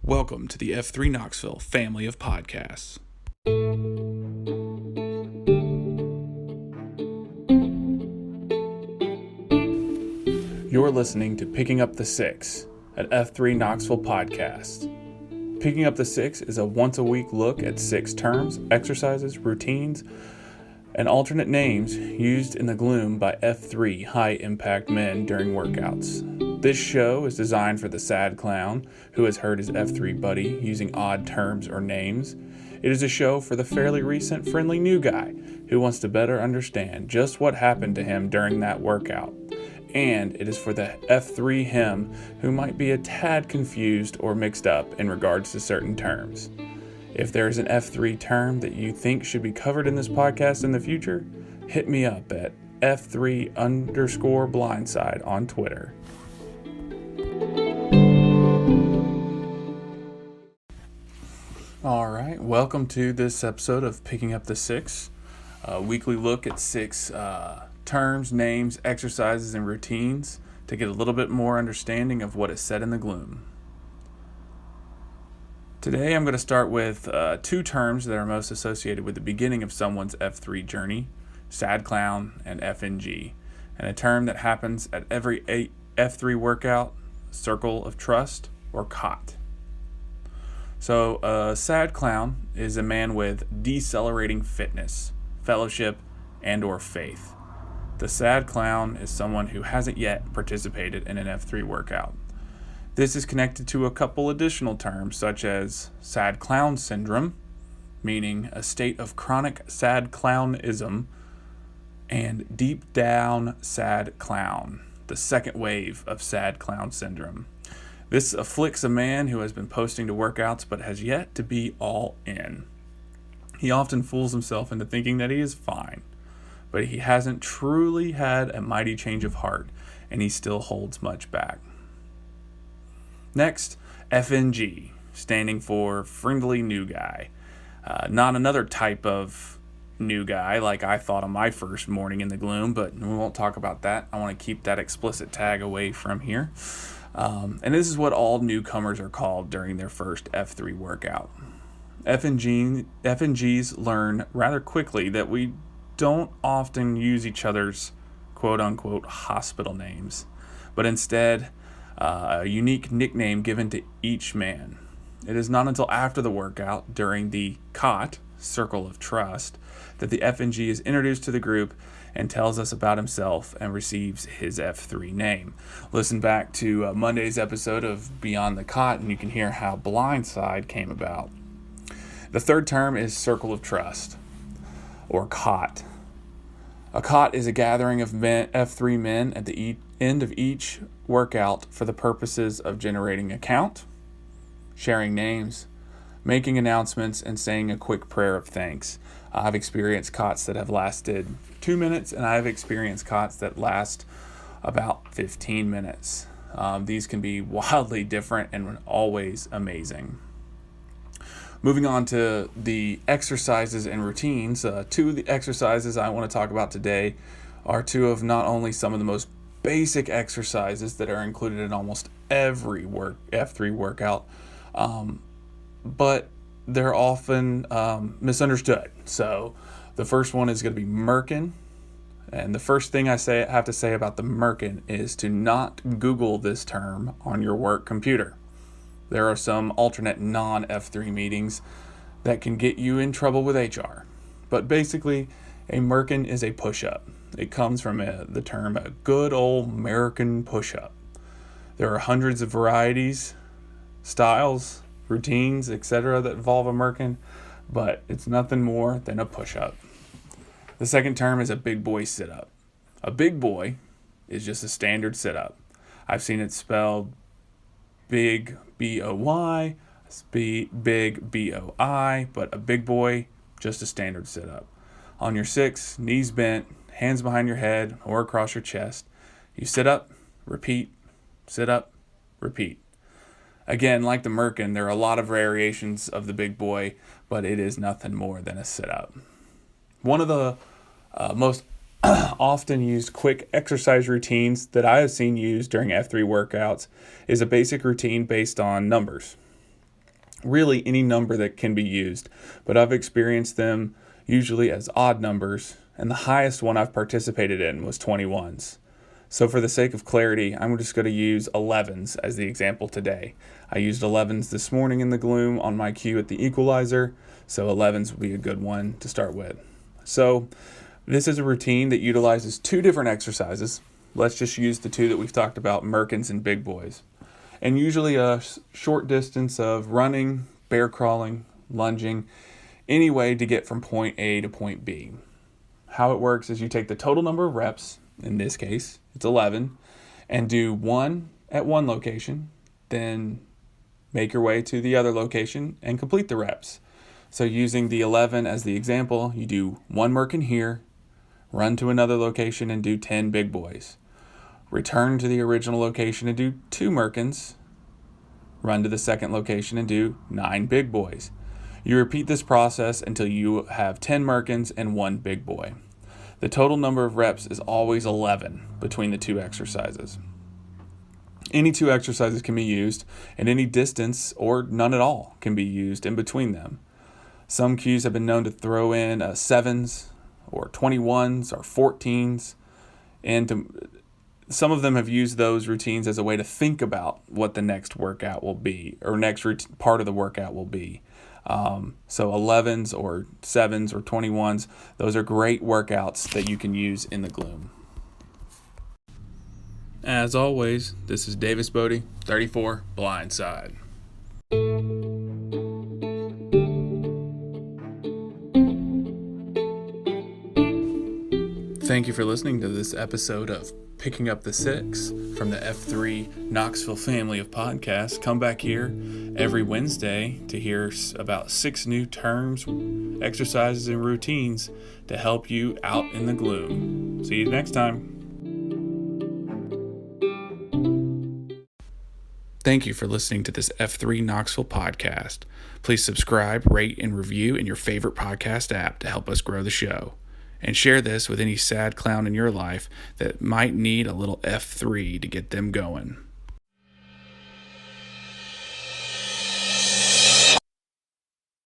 Welcome to the F3 Knoxville family of podcasts. You're listening to Picking Up the Six, an F3 Knoxville podcast. Picking Up the Six is a once-a-week look at 6 terms, exercises, routines, and alternate names used in the Gloom by F3 high-impact men during workouts. This show is designed for the sad clown who has heard his F3 buddy using odd terms or names. It is a show for the fairly recent friendly new guy who wants to better understand just what happened to him during that workout. And it is for the F3 him who might be a tad confused or mixed up in regards to certain terms. If there is an F3 term that you think should be covered in this podcast in the future, hit me up at F3_Blindside on Twitter. All right, welcome to this episode of Picking Up the Six, a weekly look at 6 terms, names, exercises, and routines to get a little bit more understanding of what is said in the Gloom. Today I'm going to start with 2 terms that are most associated with the beginning of someone's F3 journey, sad clown and FNG, and a term that happens at every F3 workout, circle of trust, or COT. So a sad clown is a man with decelerating fitness, fellowship, and or faith. The sad clown is someone who hasn't yet participated in an F3 workout. This is connected to a couple additional terms such as sad clown syndrome, meaning a state of chronic sad clownism, and deep down sad clown, the second wave of sad clown syndrome. This afflicts a man who has been posting to workouts but has yet to be all in. He often fools himself into thinking that he is fine, but he hasn't truly had a mighty change of heart, and he still holds much back. Next, FNG, standing for friendly new guy. Not another type of new guy like I thought on my first morning in the Gloom, but we won't talk about that. I want to keep that explicit tag away from here. And this is what all newcomers are called during their first F3 workout. FNGs learn rather quickly that we don't often use each other's quote-unquote hospital names, but instead a unique nickname given to each man. It is not until after the workout, during the COT, Circle of Trust, that the FNG is introduced to the group and tells us about himself and receives his F3 name. Listen back to Monday's episode of Beyond the COT and you can hear how Blindside came about. The third term is Circle of Trust, or COT. A COT is a gathering of F3 men at the end of each workout for the purposes of generating a count, sharing names, making announcements, and saying a quick prayer of thanks. I've experienced COTs that have lasted 2 minutes, and I've experienced COTs that last about 15 minutes. These can be wildly different and always amazing. Moving on to the exercises and routines, 2 of the exercises I want to talk about today are 2 of not only some of the most basic exercises that are included in almost every F3 workout, but they're often misunderstood. So the first one is going to be Merkin. And the first thing I have to say about the Merkin is to not Google this term on your work computer. There are some alternate non-F3 meetings that can get you in trouble with HR. But basically, a Merkin is a push-up. It comes from the term a good old American push-up. There are hundreds of varieties, styles, routines, etc. that involve a Merkin, but it's nothing more than a push-up. The second term is a big boy sit-up. A big boy is just a standard sit-up. I've seen it spelled big, B-O-Y, big, B-O-I, but a big boy, just a standard sit-up. On your 6, knees bent, hands behind your head or across your chest, you sit up, repeat, sit up, repeat. Again, like the Merkin, there are a lot of variations of the big boy, but it is nothing more than a sit-up. One of the most often used quick exercise routines that I have seen used during F3 workouts is a basic routine based on numbers. really any number that can be used, but I've experienced them usually as odd numbers, and the highest one I've participated in was 21s. So for the sake of clarity, I'm just going to use 11s as the example today. I used 11s this morning in the Gloom on my cue at the equalizer, so 11s would be a good one to start with. So this is a routine that utilizes two different exercises. Let's just use the two that we've talked about, Merkins and big boys. And usually a short distance of running, bear crawling, lunging, any way to get from point A to point B. How it works is you take the total number of reps, in this case it's 11, and do one at one location, then make your way to the other location and complete the reps. So using the 11 as the example, you do one Merkin here, run to another location and do 10 big boys. Return to the original location and do 2 Merkins, run to the second location and do 9 big boys. You repeat this process until you have 10 Merkins and 1 big boy. The total number of reps is always 11 between the two exercises. Any two exercises can be used, and any distance or none at all can be used in between them. Some cues have been known to throw in 7s or 21s or 14s, and some of them have used those routines as a way to think about what the next workout will be, or next part of the workout will be. So 11s or 7s or 21s, those are great workouts that you can use in the Gloom. As always, this is Davis Bodie, 34, Blindside. Thank you for listening to this episode of Picking Up the Six from the F3 Knoxville family of podcasts. Come back here every Wednesday to hear about 6 new terms, exercises, and routines to help you out in the Gloom. See you next time. Thank you for listening to this F3 Knoxville podcast. Please subscribe, rate, and review in your favorite podcast app to help us grow the show. And share this with any sad clown in your life that might need a little F3 to get them going.